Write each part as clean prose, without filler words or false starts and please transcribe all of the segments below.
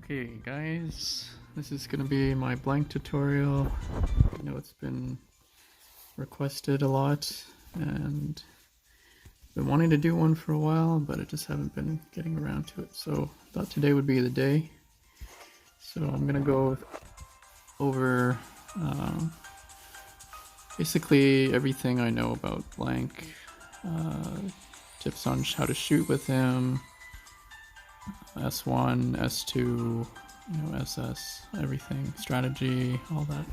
Okay guys, this is gonna be my blank tutorial. I know it's been requested a lot and I've been wanting to do one for a while, but I just haven't been getting around to it. So I thought today would be the day. So I'm gonna go over basically everything I know about blank, tips on how to shoot with him, S1, S2, SS, everything, strategy, all that.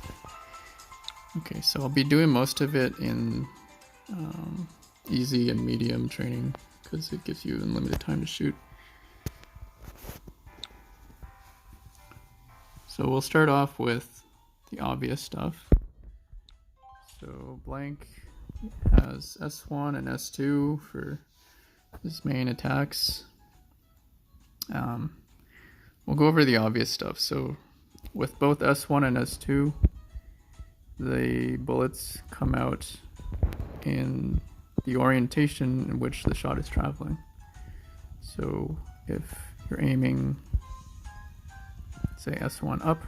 Okay, so I'll be doing most of it in easy and medium training because it gives you unlimited time to shoot. So we'll start off with the obvious stuff. So blank has S1 and S2 for his main attacks. We'll go over the obvious stuff. So with both S1 and S2, the bullets come out in the orientation in which the shot is traveling. So if you're aiming, say S1 up,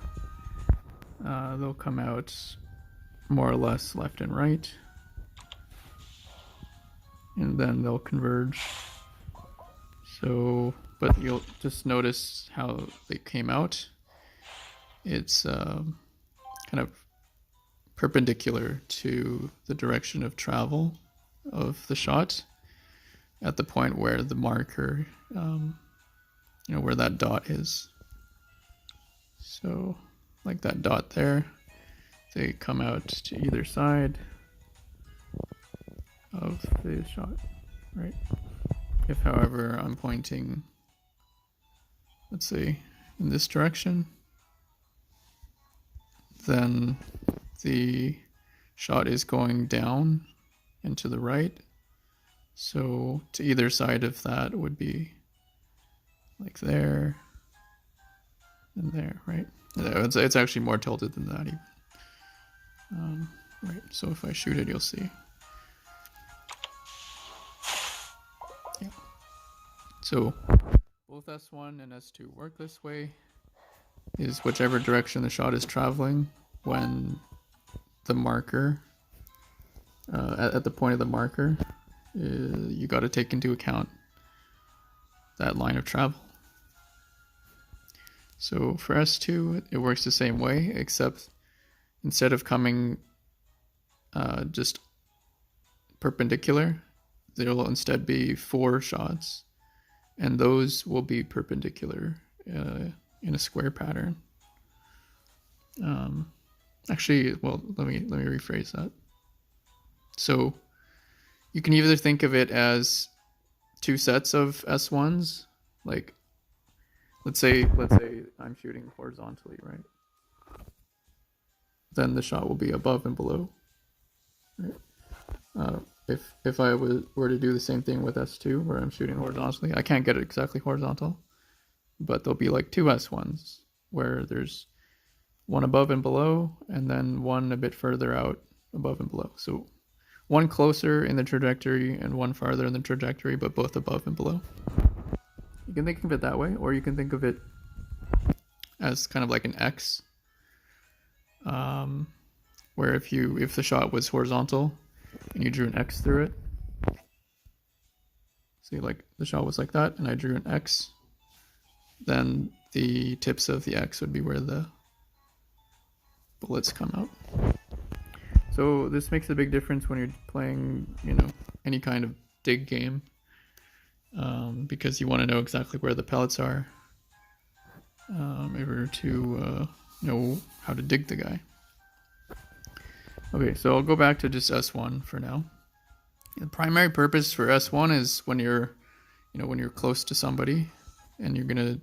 they'll come out more or less left and right, and then they'll converge. So, but you'll just notice how they came out. It's kind of perpendicular to the direction of travel of the shot at the point where the marker, where that dot is. So like that dot there, they come out to either side of the shot, right? If, however, I'm pointing, let's say, in this direction, then the shot is going down and to the right. So to either side of that would be like there and there, right? It's actually more tilted than that even. Right, so if I shoot it, you'll see. Yeah. So both S1 and S2 work this way. Is whichever direction the shot is traveling when the marker, at the point of the marker, you got to take into account that line of travel. So for S2, it works the same way, except instead of coming just perpendicular, there will instead be 4 shots, and those will be perpendicular in a square pattern. Actually, well, let me rephrase that. So you can either think of it as 2 sets of S1s, like let's say I'm shooting horizontally, right? Then the shot will be above and below. Right? If I were to do the same thing with S2, where I'm shooting horizontally, I can't get it exactly horizontal, but there'll be like 2 S1s where there's one above and below, and then one a bit further out above and below. So one closer in the trajectory and one farther in the trajectory, but both above and below. You can think of it that way, or you can think of it as kind of like an X, where if the shot was horizontal and you drew an X through it, see, like the shot was like that, and I drew an X, then the tips of the X would be where the bullets come out. So this makes a big difference when you're playing, any kind of dig game, because you want to know exactly where the pellets are, in order to know how to dig the guy. Okay, so I'll go back to just S1 for now. The primary purpose for S1 is when you're close to somebody and you're gonna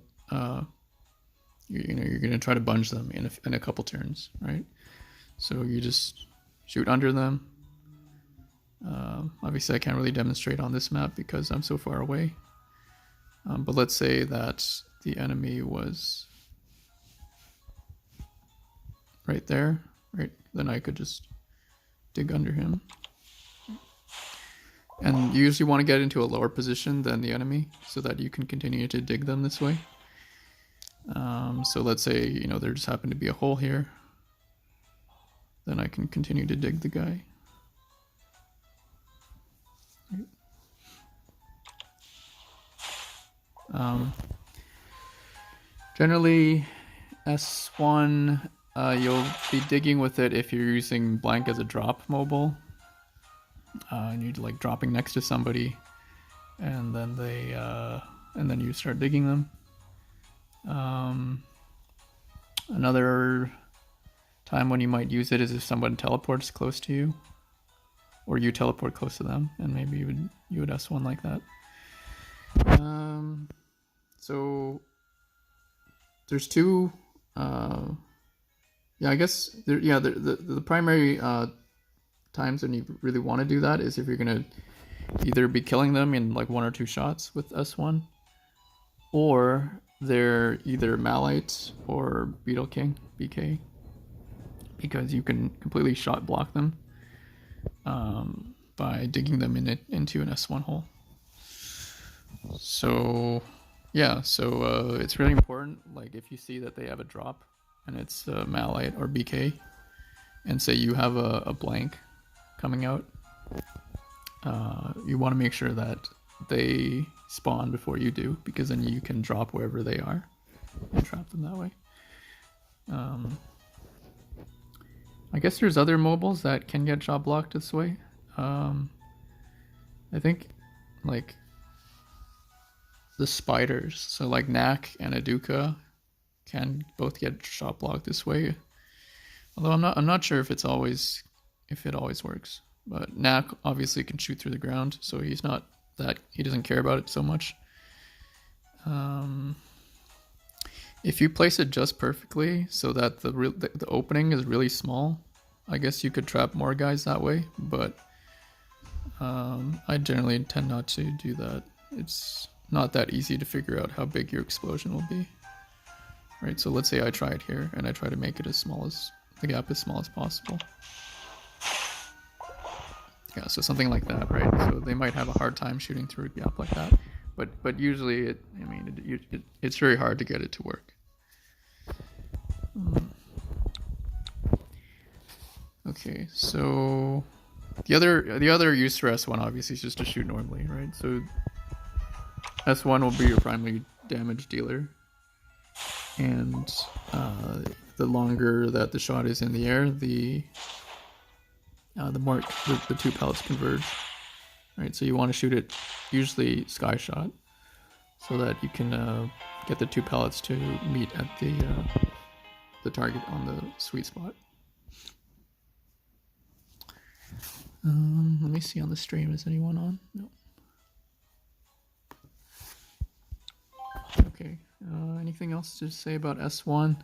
you're gonna try to bunge them in a couple turns, right? So you just shoot under them. Obviously, I can't really demonstrate on this map because I'm so far away. But let's say that the enemy was right there, right? Then I could just dig under him. And you usually want to get into a lower position than the enemy so that you can continue to dig them this way. So let's say, there just happened to be a hole here. Then I can continue to dig the guy. Generally, S1, you'll be digging with it if you're using blank as a drop mobile. And you're like dropping next to somebody, and then and then you start digging them. Another time when you might use it is if someone teleports close to you, or you teleport close to them, and maybe you would S1 like that. So there's two. I guess the primary times when you really want to do that is if you're gonna either be killing them in like 1 or 2 shots with S1, or they're either Malite or Beetle King, BK, because you can completely shot block them by digging them into an S1 hole. So it's really important, like if you see that they have a drop and it's Malite or BK, and say you have a blank coming out, you want to make sure that they spawn before you do, because then you can drop wherever they are and trap them that way. I guess there's other mobiles that can get shot blocked this way. I think like the spiders, so like Knack and Aduka, can both get shot blocked this way. Although I'm not sure if it always works. But Knack obviously can shoot through the ground, so he doesn't care about it so much. If you place it just perfectly so that the opening is really small, I guess you could trap more guys that way, but I generally tend not to do that. It's not that easy to figure out how big your explosion will be. Right, so let's say I try it here, and I try to make it the gap as small as possible. Yeah, so something like that, right? So they might have a hard time shooting through a gap like that, but usually it's very hard to get it to work. Okay, so the other use for S1 obviously is just to shoot normally, right? So S1 will be your primary damage dealer, and the longer that the shot is in the air, the more the 2 pellets converge. Right, so you want to shoot it usually sky shot, so that you can get the 2 pellets to meet at the target on the sweet spot. Let me see on the stream. Is anyone on? No. Okay. Anything else to say about S1?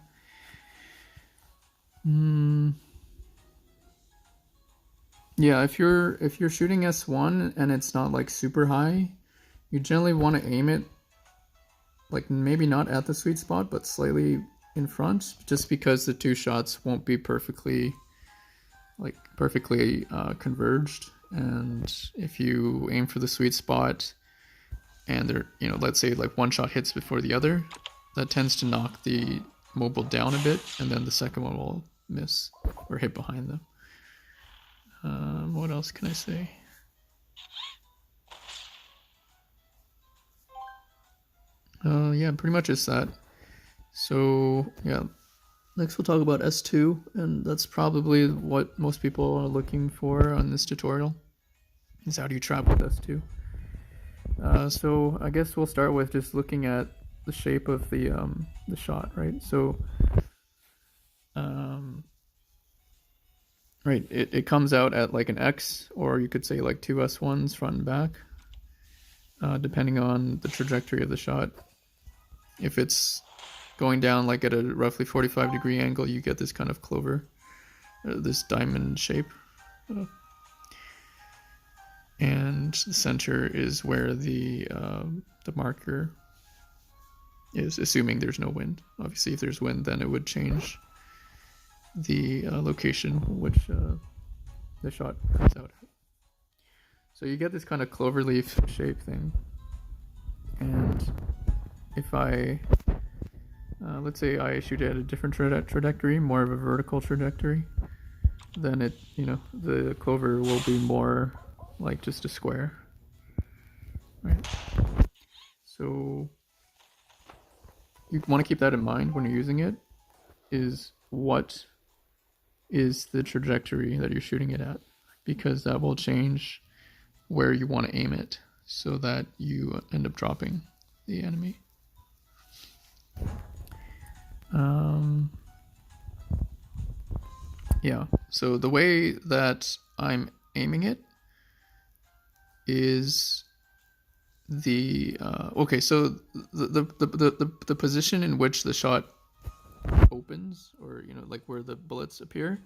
Yeah, if you're shooting S1 and it's not like super high, you generally want to aim it like maybe not at the sweet spot, but slightly in front, just because the 2 shots won't be perfectly converged. And if you aim for the sweet spot and there, let's say like 1 shot hits before the other, that tends to knock the mobile down a bit, and then the second one will miss or hit behind them. What else can I say? Yeah, pretty much just that. So yeah, next we'll talk about S2, and that's probably what most people are looking for on this tutorial, is how do you trap with S2. So I guess we'll start with just looking at the shape of the shot, right? So right, it comes out at like an X, or you could say like 2 S1s front and back, depending on the trajectory of the shot. If it's going down like at a roughly 45-degree angle, you get this kind of clover, this diamond shape. And the center is where the marker is, assuming there's no wind. Obviously, if there's wind, then it would change the location which the shot comes out at. So you get this kind of cloverleaf shape thing, and if I let's say I shoot at a different trajectory, more of a vertical trajectory, then it, the clover will be more like just a square, right? So you want to keep that in mind when you're using it, is what is the trajectory that you're shooting it at, because that will change where you want to aim it so that you end up dropping the enemy. Yeah, so the way that I'm aiming it is okay, so the position in which the shot opens, or like where the bullets appear,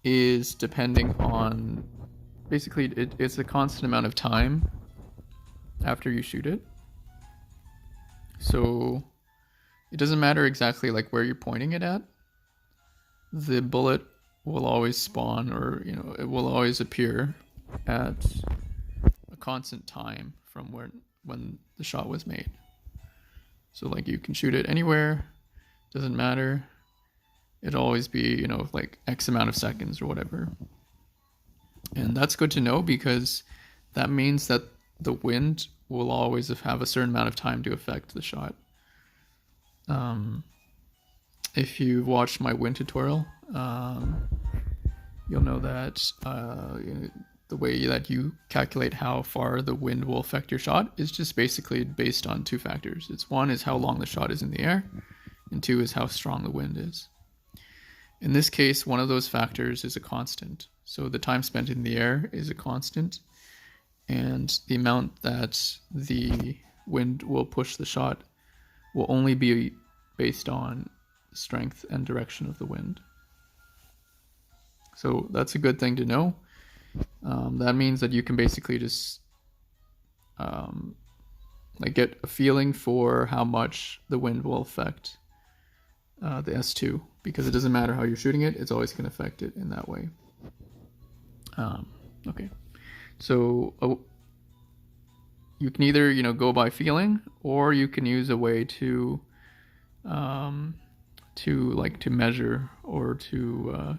is depending on, basically it's a constant amount of time after you shoot it. So it doesn't matter exactly like where you're pointing it at, the bullet will always spawn, or it will always appear at a constant time from when the shot was made. So like you can shoot it anywhere, doesn't matter, it'll always be like X amount of seconds or whatever. And that's good to know, because that means that the wind will always have a certain amount of time to affect the shot. If you watched my wind tutorial, you'll know that the way that you calculate how far the wind will affect your shot is just basically based on two factors. One is how long the shot is in the air, and two is how strong the wind is. In this case, one of those factors is a constant. So the time spent in the air is a constant, and the amount that the wind will push the shot will only be based on the strength and direction of the wind. So that's a good thing to know. That means that you can basically just like get a feeling for how much the wind will affect the S2, because it doesn't matter how you're shooting it, it's always going to affect it in that way. Okay, so you can either go by feeling, or you can use a way to measure, or to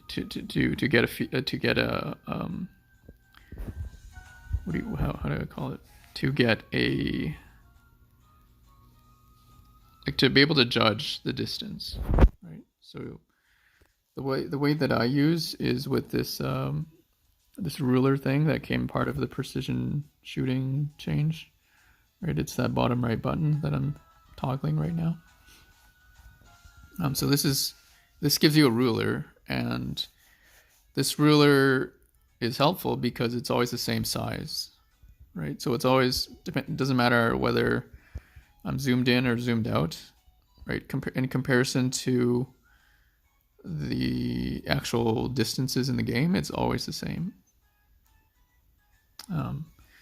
get a how do I call it? To get a, like, to be able to judge the distance, right? So the way that I use is with this this ruler thing that came part of the precision shooting change, right? It's that bottom right button that I'm toggling right now. So this gives you a ruler, and this ruler is helpful because it's always the same size, right? So it's always, it doesn't matter whether I'm zoomed in or zoomed out, right? In comparison to the actual distances in the game, it's always the same.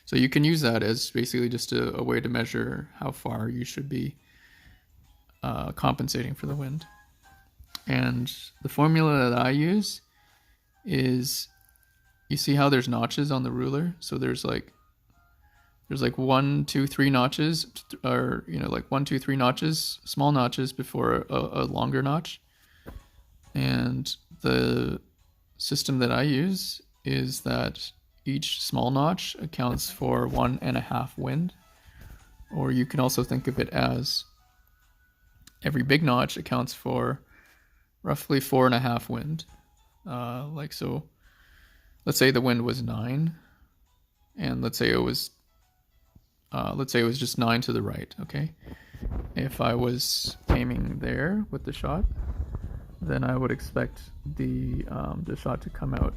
So you can use that as basically just a way to measure how far you should be compensating for the wind. And the formula that I use is, you see how there's notches on the ruler? So there's like 1, 2, 3 notches, or like 1, 2, 3 notches, small notches before a longer notch. And the system that I use is that each small notch accounts for 1.5 wind, or you can also think of it as every big notch accounts for roughly 4.5 wind. Like, so let's say the wind was 9, and let's say it was just 9 to the right. Okay, if I was aiming there with the shot, then I would expect the shot to come out.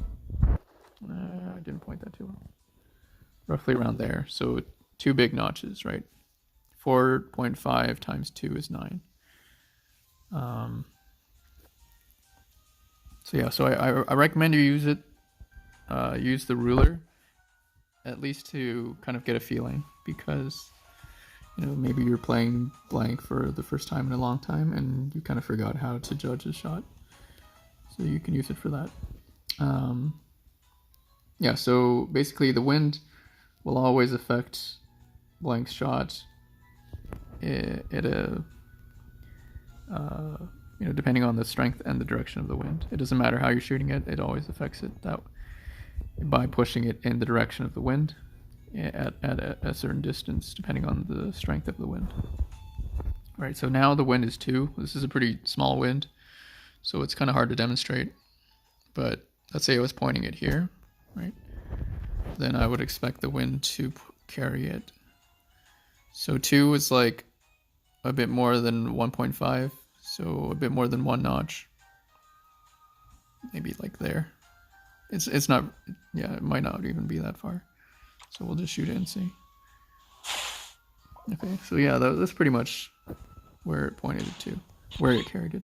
I didn't point that too well. Roughly around there. So 2 big notches, right? 4.5 times 2 is 9. So yeah, so I recommend you use it. Use the ruler, at least to kind of get a feeling, because maybe you're playing blank for the first time in a long time and you kind of forgot how to judge a shot. So you can use it for that. Yeah, so basically the wind will always affect blank's shot at a depending on the strength and the direction of the wind. It doesn't matter how you're shooting it; it always affects it that by pushing it in the direction of the wind at a certain distance, depending on the strength of the wind. Right. So now the wind is 2. This is a pretty small wind, so it's kind of hard to demonstrate. But let's say I was pointing it here, right? Then I would expect the wind to carry it. So 2 is like a bit more than 1.5, so a bit more than 1 notch. Maybe like there. It's not, yeah, it might not even be that far. So we'll just shoot it and see. Okay, so yeah, that's pretty much where it pointed it to, where it carried it.